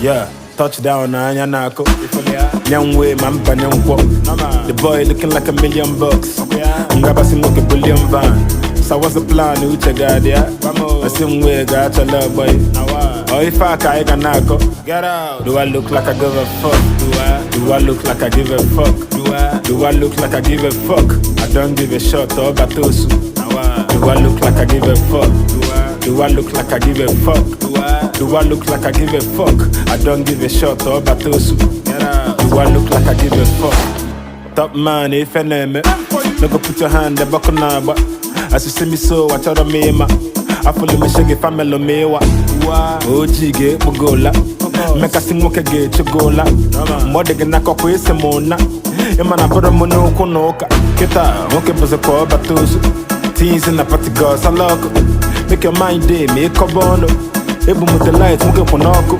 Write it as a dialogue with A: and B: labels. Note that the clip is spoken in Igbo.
A: Yeah, touchdown na anya nako. Young way, man, young walk. The boy looking like $1,000,000. Ngaba simoke bullion van. So what's the plan? Who check out there? The same way, got your love boy. Or if I can nako. Get out. Do I look like I give a fuck? Do I look like I give a fuck? Do I look like I give a fuck? I don't give a shot or batosu. Do I look like I give a fuck? Do I look like I give a fuck? Do I look like I give a fuck? I don't give a shot or batosu. Do I look like I give a fuck? Top man, if I name it, no go put your hand in the buckle now, but as you see me so, I tell me, I follow me shaggy family mewa. OG get mugola. Make a sing moke get chugola. Mode gena kwa kwese mona. Emana bora mono konoka. Kita moke pose kwa batosu. Teens in the party girls I love. Make your mind day, make a bono. Ebu with the lights, moke konoko.